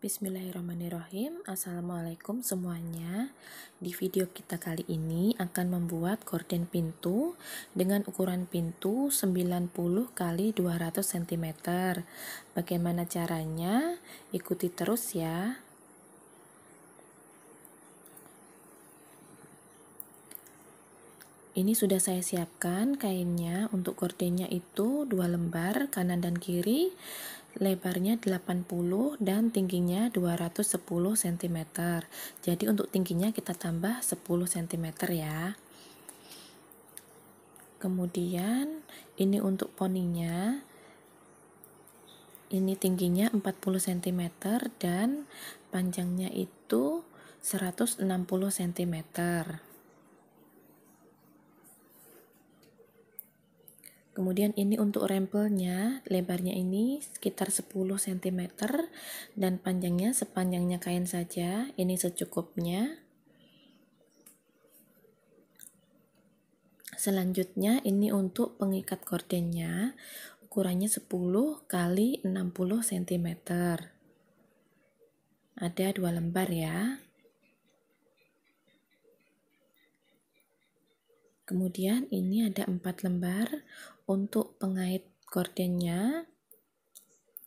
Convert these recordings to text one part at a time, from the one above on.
Bismillahirrahmanirrahim. Assalamualaikum semuanya. Di video kita kali ini akan membuat gorden pintu dengan ukuran pintu 90 x 200 cm. Bagaimana caranya? Ikuti terus ya. Ini sudah saya siapkan kainnya. Untuk gordennya itu 2 lembar kanan dan kiri, lebarnya 80 dan tingginya 210 cm. Jadi untuk tingginya kita tambah 10 cm ya. Kemudian ini untuk poninya. Ini tingginya 40 cm dan panjangnya itu 160 cm. Kemudian ini untuk rempelnya, lebarnya ini sekitar 10 cm dan panjangnya sepanjangnya kain saja, ini secukupnya. Selanjutnya ini untuk pengikat gordennya, ukurannya 10 x 60 cm. Ada 2 lembar ya. Kemudian ini ada 4 lembar untuk pengait gordennya,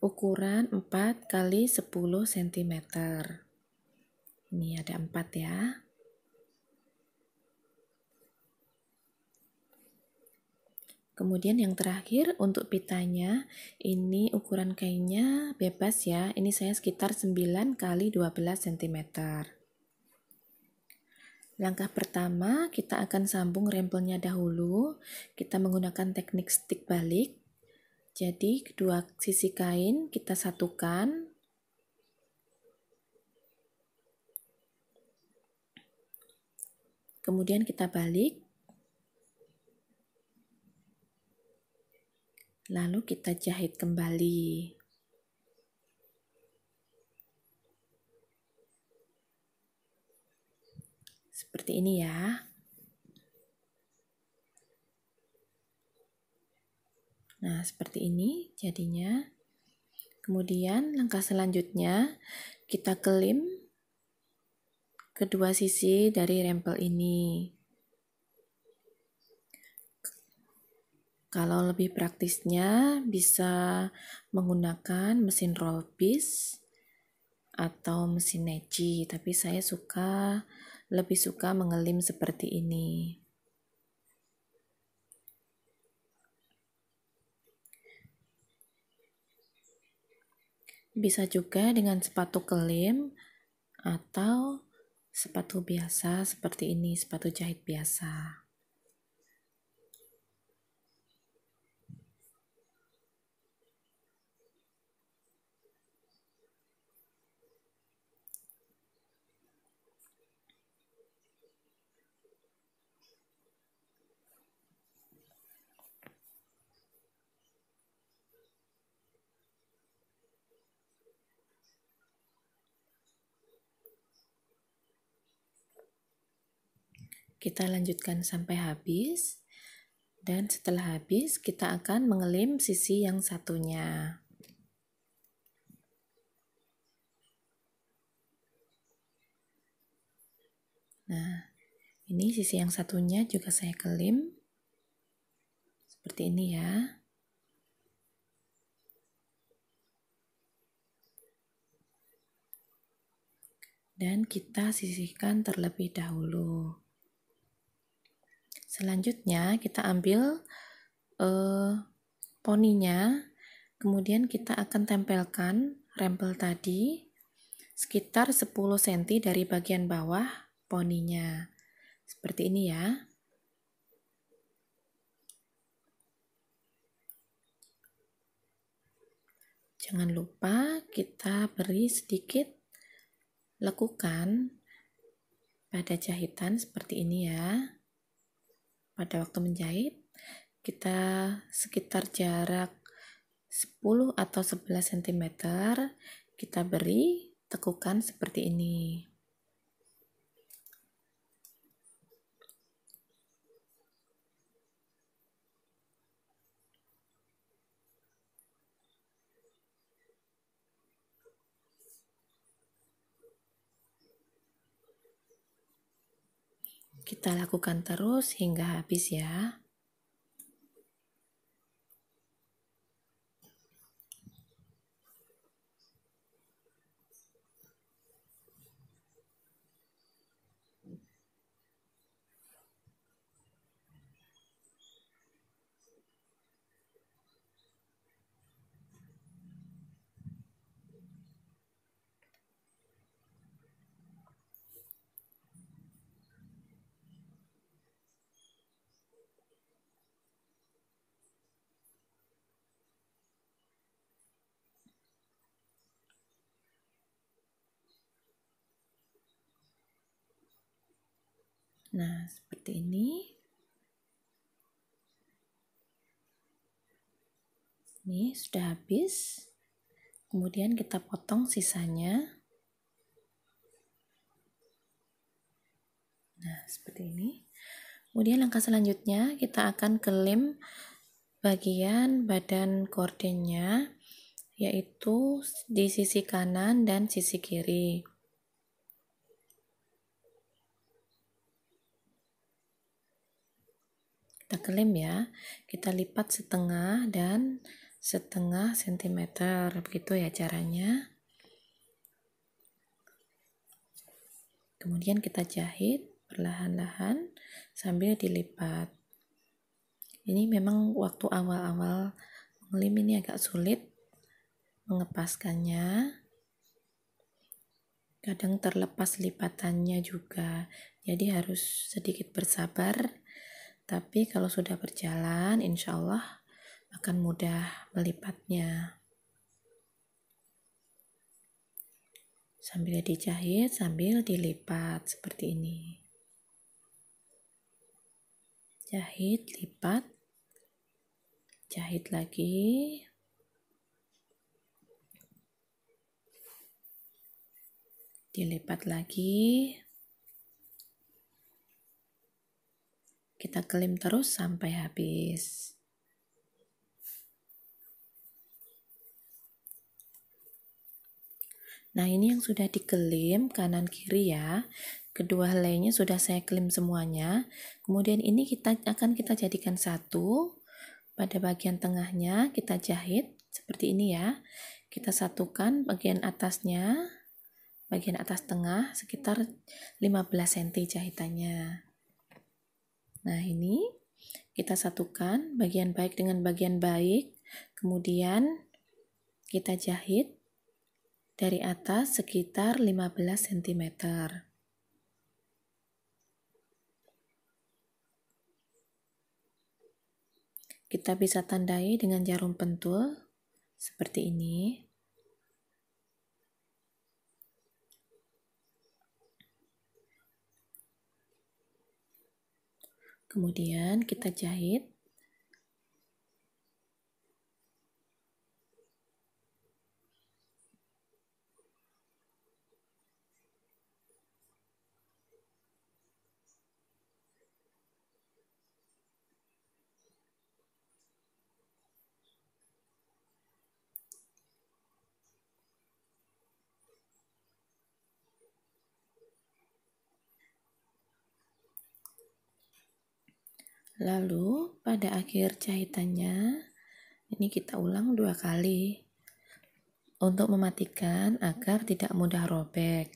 ukuran 4 x 10 cm. Ini ada 4 ya. Kemudian yang terakhir untuk pitanya, ini ukuran kainnya bebas ya. Ini saya sekitar 9 x 12 cm. Langkah pertama, kita akan sambung rempelnya dahulu. Kita menggunakan teknik stik balik. Jadi kedua sisi kain kita satukan. Kemudian kita balik. Lalu kita jahit kembali. Seperti ini ya. Nah, seperti ini jadinya. Kemudian langkah selanjutnya kita kelim kedua sisi dari rempel ini. Kalau lebih praktisnya bisa menggunakan mesin roll piece atau mesin neci, tapi saya lebih suka mengelim seperti ini. Bisa juga dengan sepatu kelim atau sepatu biasa seperti ini, sepatu jahit biasa. Kita lanjutkan sampai habis, dan setelah habis kita akan mengelim sisi yang satunya. Nah, ini sisi yang satunya juga saya kelim seperti ini ya. Dan kita sisihkan terlebih dahulu. Selanjutnya kita ambil poninya, kemudian kita akan tempelkan rempel tadi sekitar 10 cm dari bagian bawah poninya. Seperti ini ya. Jangan lupa kita beri sedikit lekukan pada jahitan seperti ini ya. Pada waktu menjahit, kita sekitar jarak 10 atau 11 cm, kita beri tekukan seperti ini. Kita lakukan terus hingga habis ya. Nah, seperti ini. Ini sudah habis. Kemudian kita potong sisanya. Nah, seperti ini. Kemudian langkah selanjutnya kita akan kelem bagian badan gordennya, yaitu di sisi kanan dan sisi kiri. Kita kelem ya, kita lipat setengah dan setengah sentimeter, begitu ya caranya. Kemudian kita jahit perlahan-lahan sambil dilipat. Ini memang waktu awal-awal mengelem ini agak sulit mengepaskannya. Kadang terlepas lipatannya juga, jadi harus sedikit bersabar. Tapi kalau sudah berjalan, insya Allah akan mudah melipatnya. Sambil dijahit, sambil dilipat seperti ini. Jahit, lipat, jahit lagi. Dilipat lagi. Kita kelem terus sampai habis. Nah, ini yang sudah dikelem kanan kiri ya. Kedua helainya sudah saya kelem semuanya. Kemudian ini akan kita jadikan satu. Pada bagian tengahnya kita jahit seperti ini ya. Kita satukan bagian atasnya, bagian atas tengah sekitar 15 cm jahitannya. Nah, ini kita satukan bagian baik dengan bagian baik, kemudian kita jahit dari atas sekitar 15 cm. Kita bisa tandai dengan jarum pentul seperti ini. Kemudian kita jahit. Lalu pada akhir jahitannya ini kita ulang 2 kali untuk mematikan agar tidak mudah robek.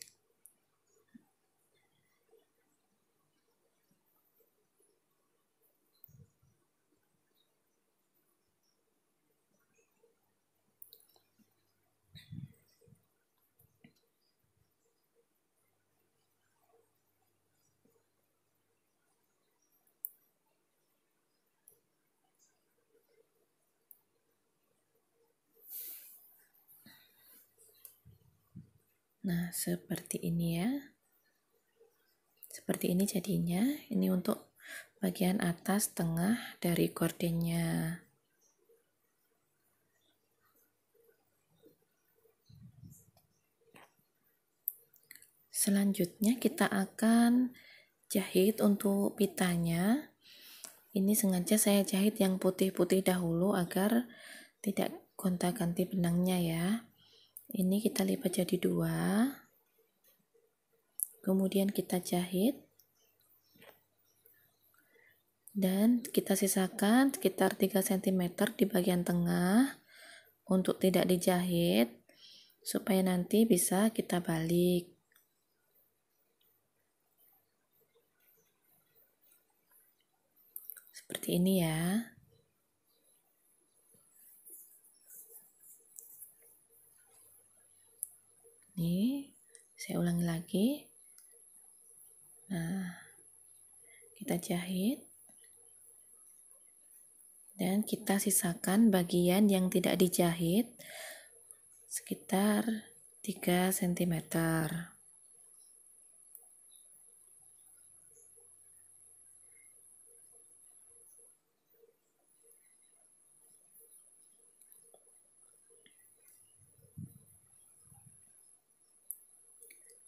Nah, seperti ini ya. Seperti ini jadinya. Ini untuk bagian atas tengah dari gordennya. Selanjutnya kita akan jahit untuk pitanya. Ini sengaja saya jahit yang putih-putih dahulu agar tidak gonta-ganti benangnya ya. Ini kita lipat jadi 2. Kemudian kita jahit. Dan kita sisakan sekitar 3 cm di bagian tengah untuk tidak dijahit, supaya nanti bisa kita balik. Seperti ini ya. Nih, saya ulangi lagi. Nah, kita jahit. Dan kita sisakan bagian yang tidak dijahit sekitar 3 cm.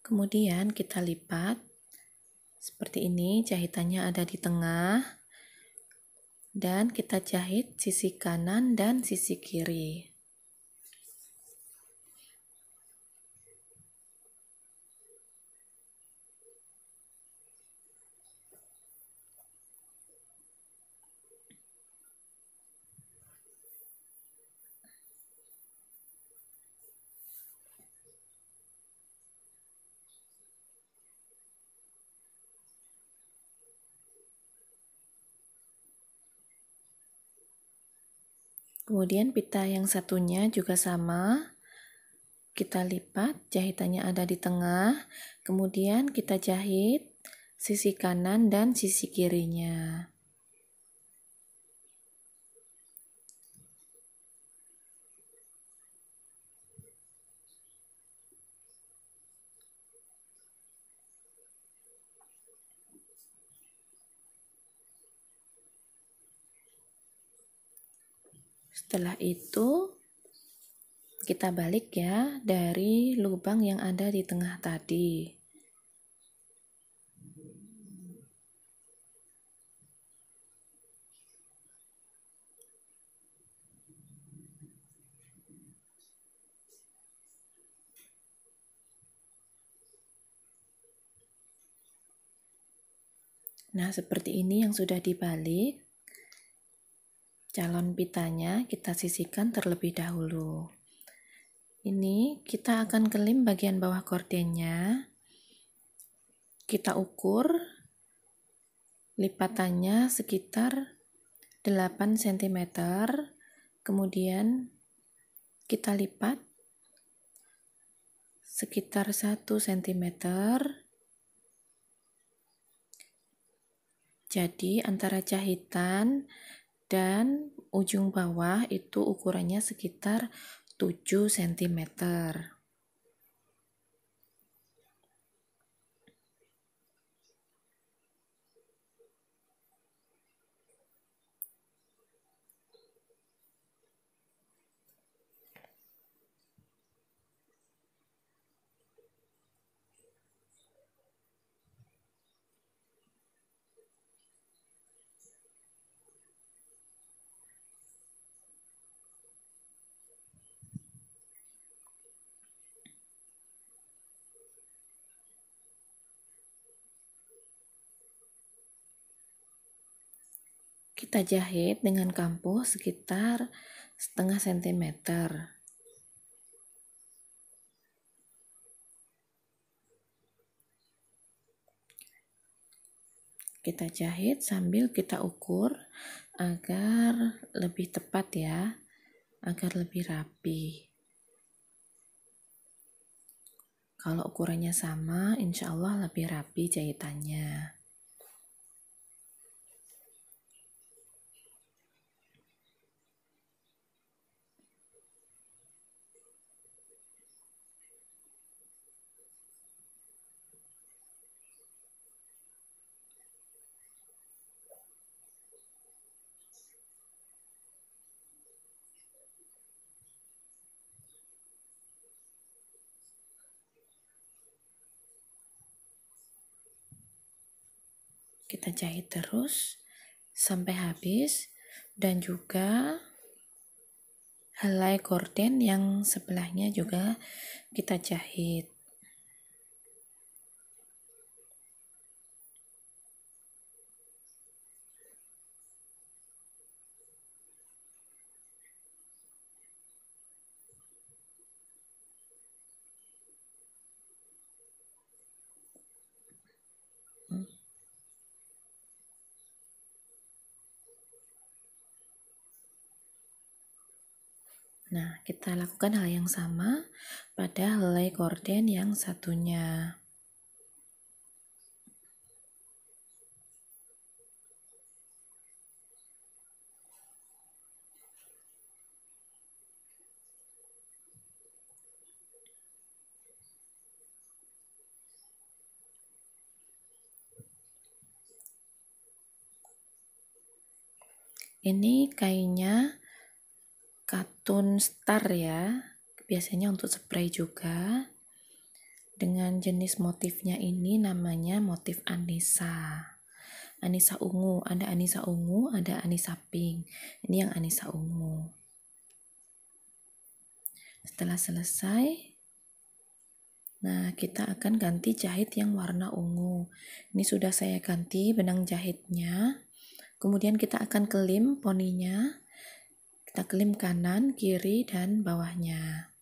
Kemudian kita lipat seperti ini, jahitannya ada di tengah. Dan kita jahit sisi kanan dan sisi kiri. Kemudian pita yang satunya juga sama, kita lipat, jahitannya ada di tengah, kemudian kita jahit sisi kanan dan sisi kirinya. Setelah itu kita balik ya dari lubang yang ada di tengah tadi. Nah, seperti ini yang sudah dibalik. Calon pitanya kita sisihkan terlebih dahulu. Ini kita akan kelim bagian bawah gordennya. Kita ukur lipatannya sekitar 8 cm. Kemudian kita lipat sekitar 1 cm. Jadi antara jahitan dan ujung bawah itu ukurannya sekitar 7 cm. Kita jahit dengan kampuh sekitar setengah sentimeter. Kita jahit sambil kita ukur agar lebih tepat ya, agar lebih rapi. Kalau ukurannya sama, insya Allah lebih rapi jahitannya. Kita jahit terus sampai habis, dan juga helai gorden yang sebelahnya juga kita jahit. Nah, kita lakukan hal yang sama pada helai gorden yang satunya. Ini kainnya katun star ya, biasanya untuk spray juga. Dengan jenis motifnya ini namanya motif Anissa. Anissa ungu, ada Anissa ungu, ada Anissa pink. Ini yang Anissa ungu. Setelah selesai, nah kita akan ganti jahit yang warna ungu. Ini sudah saya ganti benang jahitnya. Kemudian kita akan kelim poninya. Kita kelim kanan, kiri, dan bawahnya.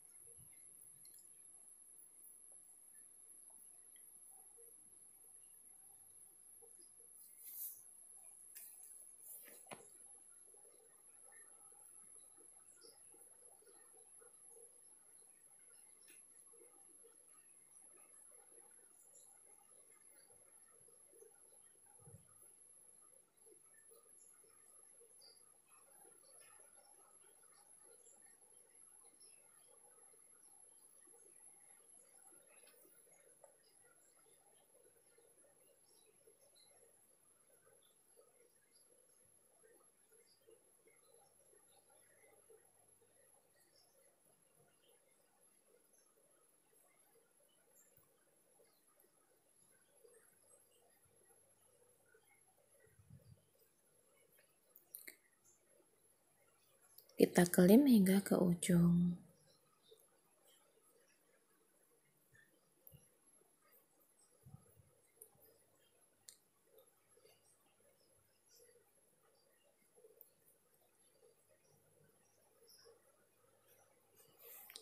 Kita kelim hingga ke ujung.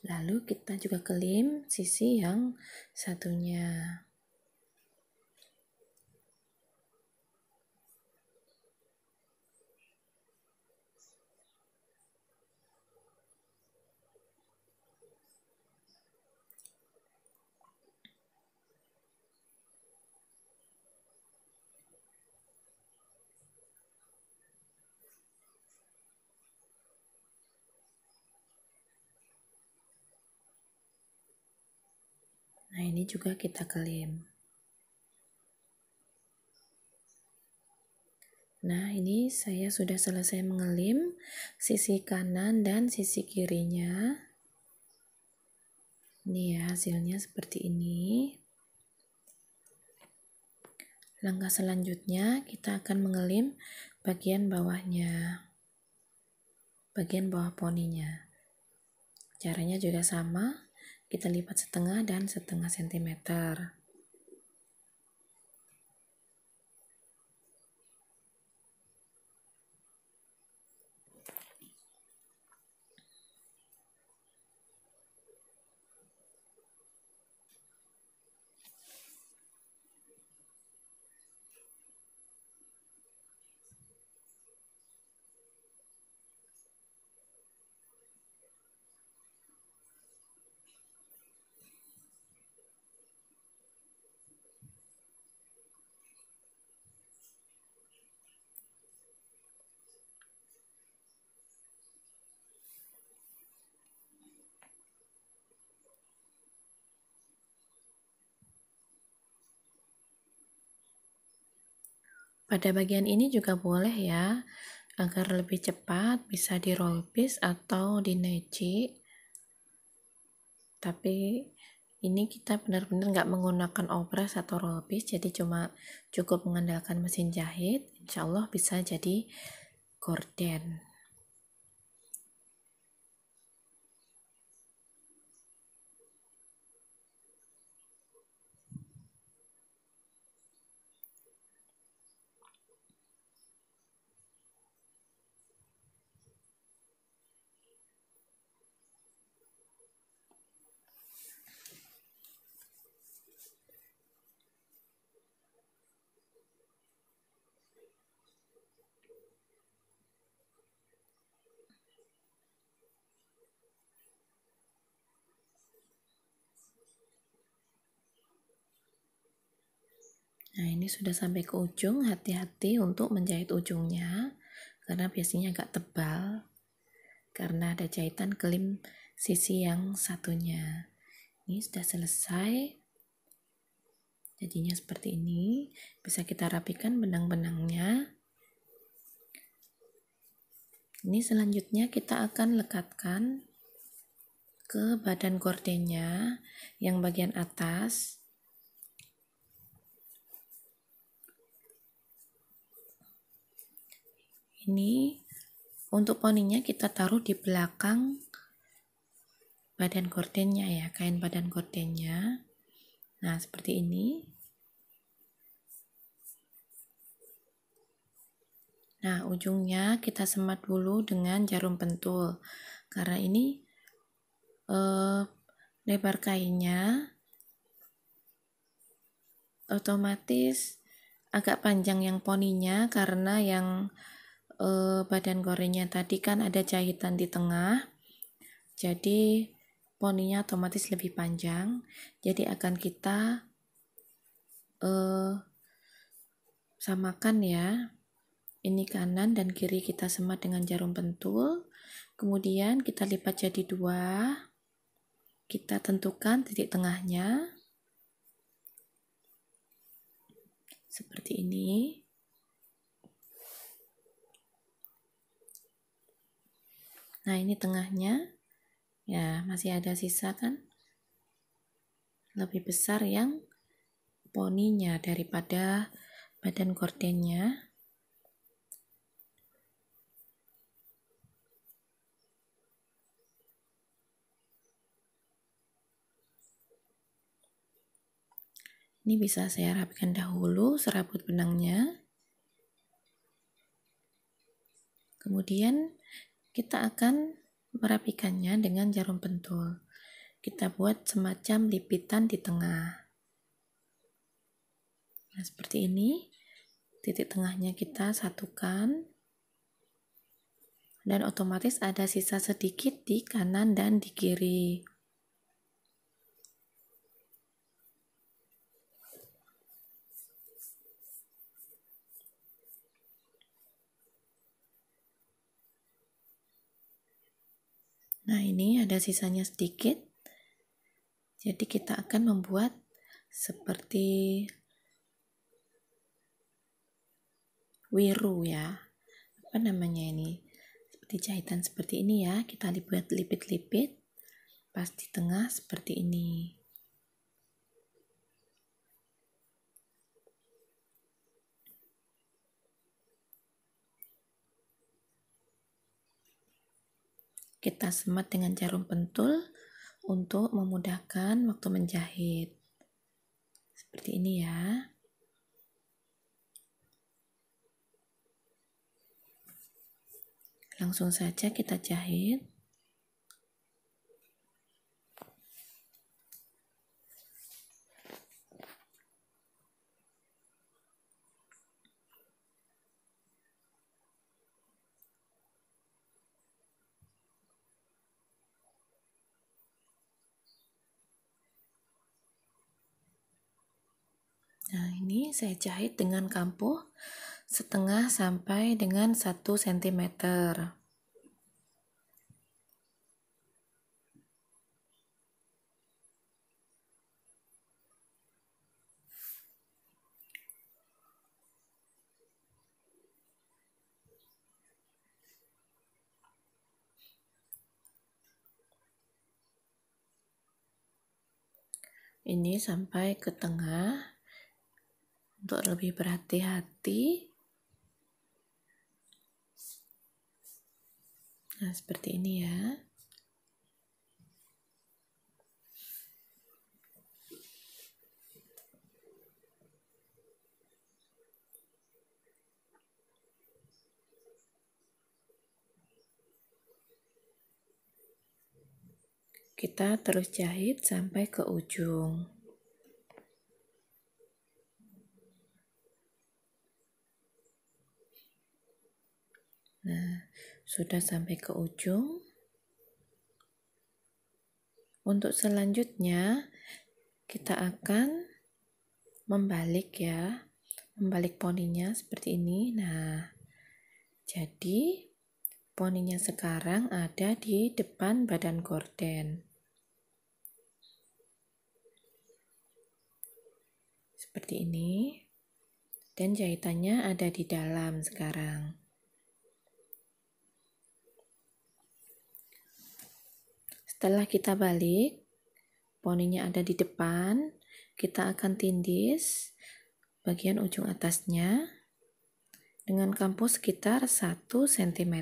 Lalu kita juga kelim sisi yang satunya. Nah, ini juga kita kelim. Nah, ini saya sudah selesai mengelim sisi kanan dan sisi kirinya. Ini ya, hasilnya seperti ini. Langkah selanjutnya, kita akan mengelim bagian bawahnya. Bagian bawah poninya. Caranya juga sama, kita lipat setengah dan setengah sentimeter. Pada bagian ini juga boleh ya, agar lebih cepat bisa di roll piece atau di neci. Tapi ini kita benar-benar nggak menggunakan obras atau roll piece, jadi cuma cukup mengandalkan mesin jahit. Insya Allah bisa jadi gorden. Nah, ini sudah sampai ke ujung, hati-hati untuk menjahit ujungnya karena biasanya agak tebal karena ada jahitan kelim sisi yang satunya. Ini sudah selesai. Jadinya seperti ini. Bisa kita rapikan benang-benangnya. Ini selanjutnya kita akan lekatkan ke badan gordennya yang bagian atas. Ini untuk poninya kita taruh di belakang badan gordennya ya, kain badan gordennya. Nah, seperti ini. Nah, ujungnya kita semat dulu dengan jarum pentul. Karena ini lebar kainnya otomatis agak panjang yang poninya karena yang badan gorengnya tadi kan ada jahitan di tengah. Jadi poninya otomatis lebih panjang. Jadi akan kita samakan ya. Ini kanan dan kiri kita semat dengan jarum pentul. Kemudian kita lipat jadi 2. Kita tentukan titik tengahnya. Seperti ini. Nah, ini tengahnya. Ya, masih ada sisa kan? Lebih besar yang poninya daripada badan gordennya. Ini bisa saya rapikan dahulu serabut benangnya. Kemudian kita akan merapikannya dengan jarum pentul. Kita buat semacam lipitan di tengah. Nah, seperti ini. Titik tengahnya kita satukan. Dan otomatis ada sisa sedikit di kanan dan di kiri. Nah, ini ada sisanya sedikit. Jadi kita akan membuat seperti wiru ya. Apa namanya ini? Seperti jahitan seperti ini ya. Kita buat lipit-lipit pas di tengah seperti ini. Kita semat dengan jarum pentul untuk memudahkan waktu menjahit. Seperti ini ya. Langsung saja kita jahit. Nah, ini saya jahit dengan kampuh setengah sampai dengan 1 cm. Ini sampai ke tengah untuk lebih berhati-hati. Nah, seperti ini ya. Kita terus jahit sampai ke ujung. Nah, sudah sampai ke ujung. Untuk selanjutnya, kita akan membalik ya. membalik poninya seperti ini. Nah, jadi poninya sekarang ada di depan badan gorden. Seperti ini. Dan jahitannya ada di dalam sekarang. Setelah kita balik, poninya ada di depan, kita akan tindis bagian ujung atasnya dengan kampu sekitar 1 cm.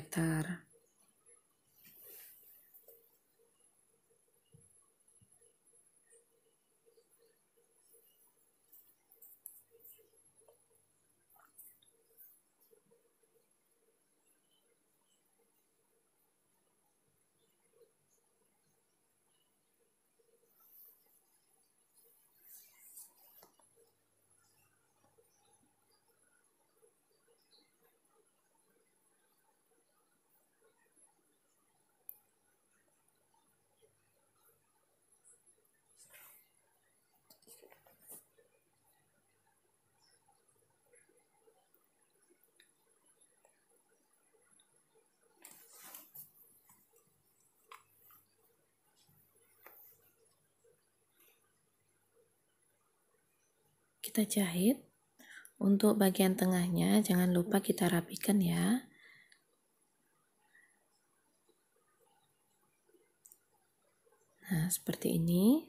Kita jahit. Untuk bagian tengahnya jangan lupa kita rapikan ya. Nah, seperti ini.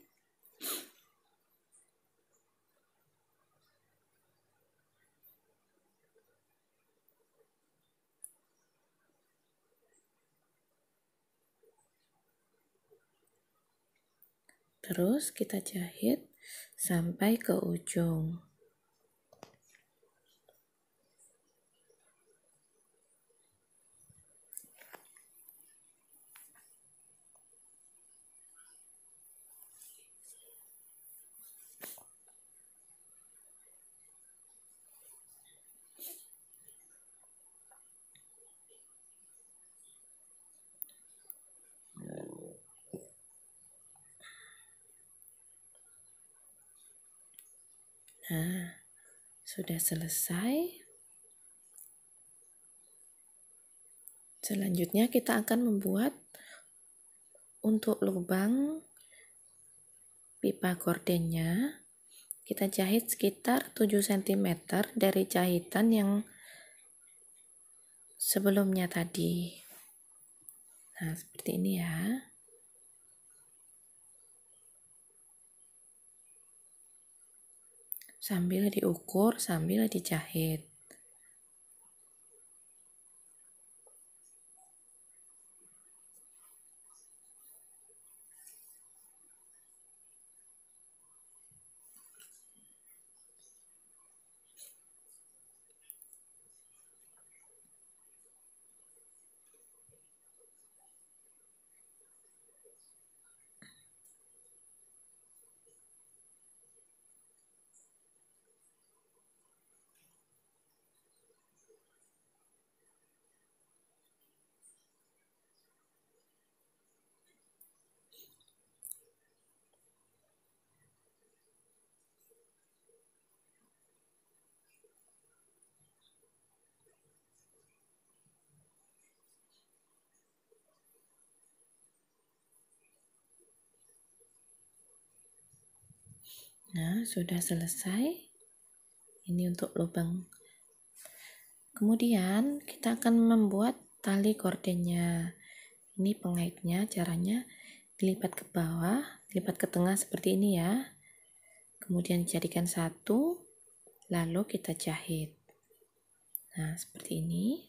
Terus kita jahit sampai ke ujung. Nah, sudah selesai. Selanjutnya kita akan membuat untuk lubang pipa gordennya. Kita jahit sekitar 7 cm dari jahitan yang sebelumnya tadi. Nah, seperti ini ya. Sambil diukur, sambil dijahit. Nah, sudah selesai. Ini untuk lubang. Kemudian kita akan membuat tali gordennya. Ini pengaitnya, caranya dilipat ke bawah, dilipat ke tengah seperti ini ya. Kemudian dijadikan satu, lalu kita jahit. Nah, seperti ini.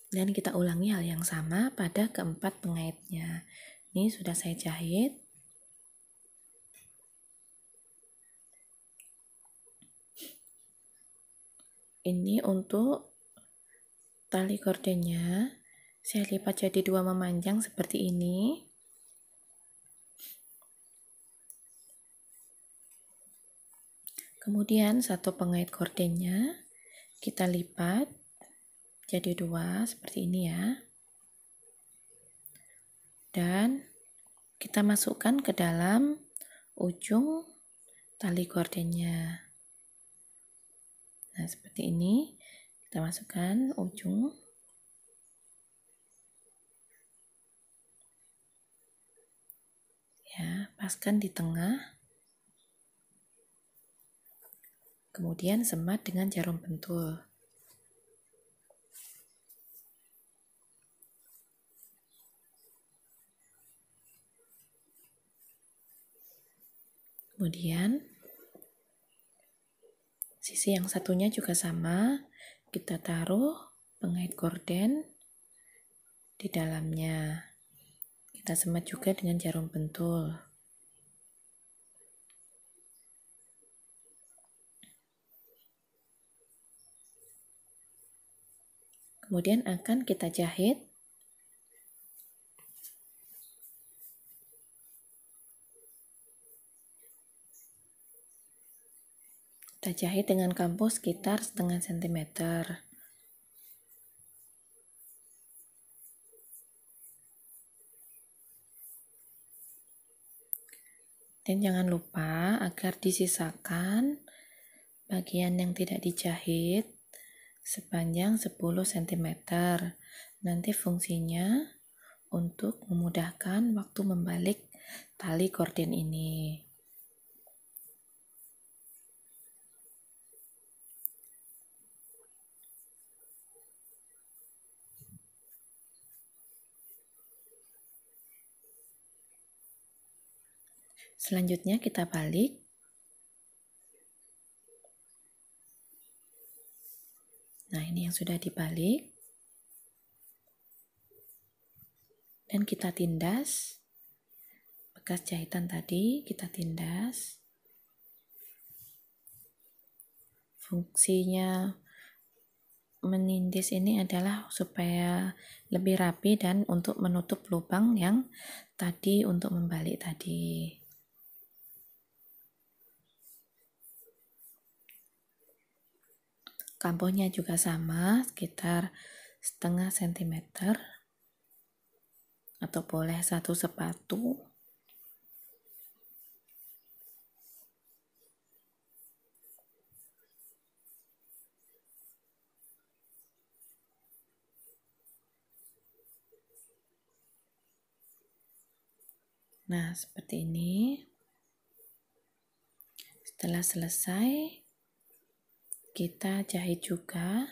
Dan kita ulangi hal yang sama pada keempat pengaitnya. Ini sudah saya jahit. Ini untuk tali gordennya saya lipat jadi 2 memanjang seperti ini. Kemudian satu pengait gordennya kita lipat jadi 2 seperti ini ya. Dan kita masukkan ke dalam ujung tali gordennya. Nah, seperti ini. Kita masukkan ujung. Ya, paskan di tengah. Kemudian semat dengan jarum pentul. Kemudian sisi yang satunya juga sama, kita taruh pengait gorden di dalamnya. Kita semat juga dengan jarum pentul. Kemudian akan kita jahit. Kita jahit dengan kampo sekitar setengah sentimeter. Dan jangan lupa agar disisakan bagian yang tidak dijahit sepanjang 10 cm. Nanti fungsinya untuk memudahkan waktu membalik tali gorden ini. Selanjutnya kita balik. Nah, ini yang sudah dibalik. Dan kita tindas. Bekas jahitan tadi kita tindas. Fungsinya menindis ini adalah supaya lebih rapi dan untuk menutup lubang yang tadi untuk membalik tadi. Kampohnya juga sama, sekitar setengah sentimeter atau boleh 1 sepatu. Nah, seperti ini. Setelah selesai, kita jahit juga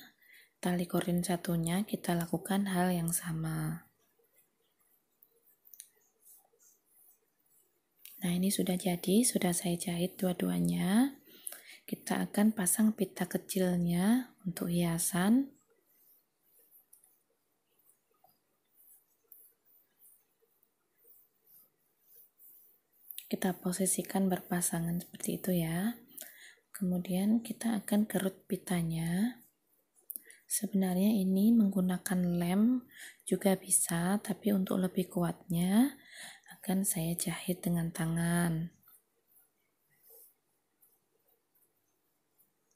tali gorden satunya, kita lakukan hal yang sama. Nah, ini sudah jadi, sudah saya jahit dua-duanya. Kita akan pasang pita kecilnya untuk hiasan. Kita posisikan berpasangan seperti itu ya. Kemudian kita akan kerut pitanya. Sebenarnya ini menggunakan lem juga bisa, tapi untuk lebih kuatnya akan saya jahit dengan tangan.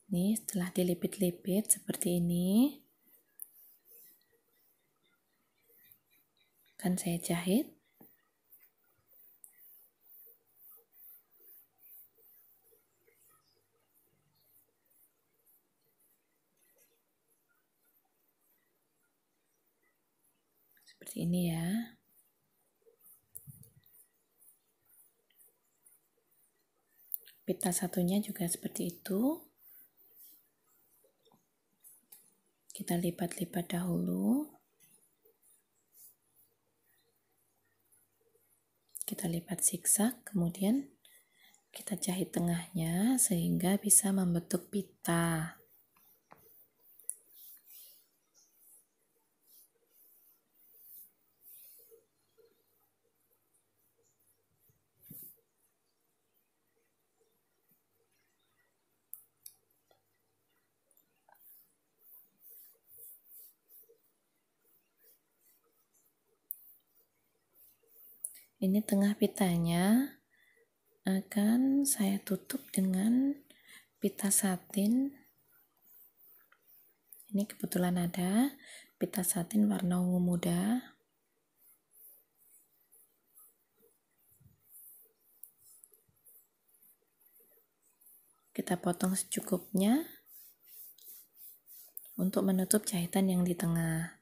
Nih, setelah dilipit-lipit seperti ini, akan saya jahit. Seperti ini ya. Pita satunya juga seperti itu. Kita lipat-lipat dahulu. Kita lipat zigzag, kemudian kita jahit tengahnya sehingga bisa membentuk pita. Ini tengah pitanya akan saya tutup dengan pita satin. Ini kebetulan ada pita satin warna ungu muda. Kita potong secukupnya untuk menutup jahitan yang di tengah.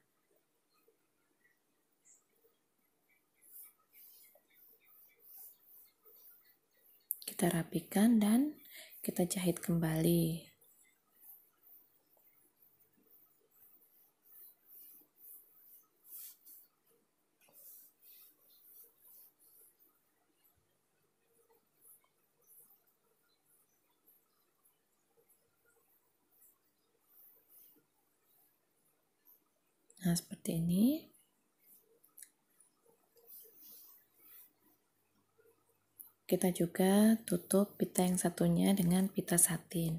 Kita rapikan dan kita jahit kembali. Nah, seperti ini. Kita juga tutup pita yang satunya dengan pita satin.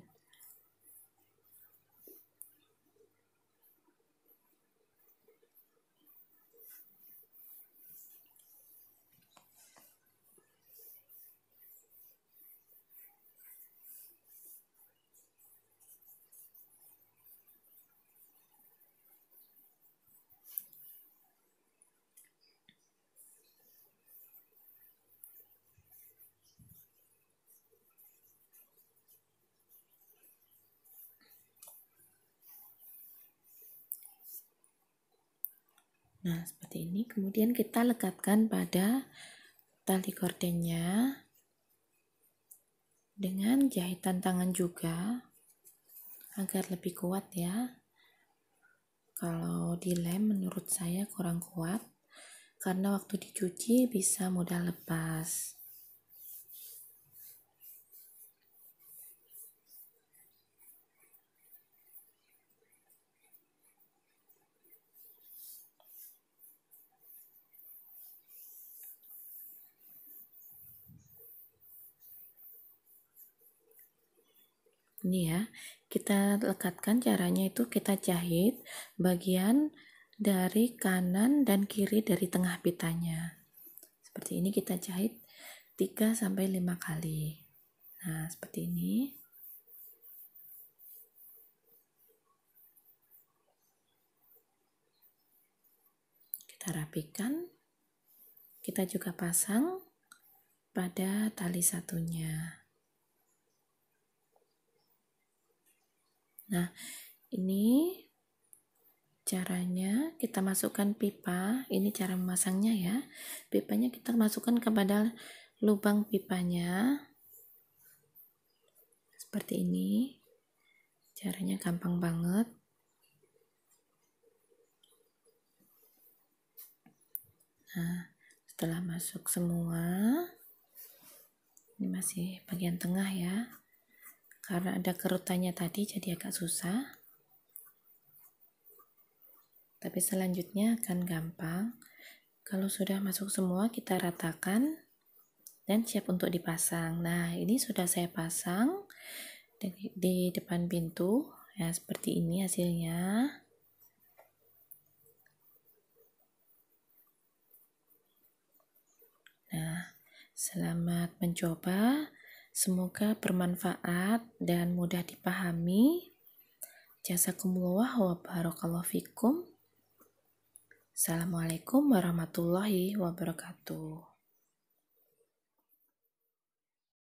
Nah, seperti ini. Kemudian kita lekatkan pada tali gordennya dengan jahitan tangan juga agar lebih kuat ya. Kalau dilem menurut saya kurang kuat karena waktu dicuci bisa mudah lepas. Ini ya, kita lekatkan, caranya itu kita jahit bagian dari kanan dan kiri dari tengah pitanya. Seperti ini kita jahit 3-5 kali. Nah, seperti ini. Kita rapikan. Kita juga pasang pada tali satunya. Nah, ini caranya kita masukkan pipa. Ini cara memasangnya ya. Pipanya kita masukkan kepada lubang pipanya. Seperti ini. Caranya gampang banget. Nah, setelah masuk semua, ini masih bagian tengah ya. Karena ada kerutannya tadi jadi agak susah. Tapi selanjutnya akan gampang. Kalau sudah masuk semua kita ratakan dan siap untuk dipasang. Nah, ini sudah saya pasang di depan pintu. Ya, seperti ini hasilnya. Nah, selamat mencoba. Semoga bermanfaat dan mudah dipahami. Jazakumullah wa barakallahu fikum. Assalamualaikum warahmatullahi wabarakatuh.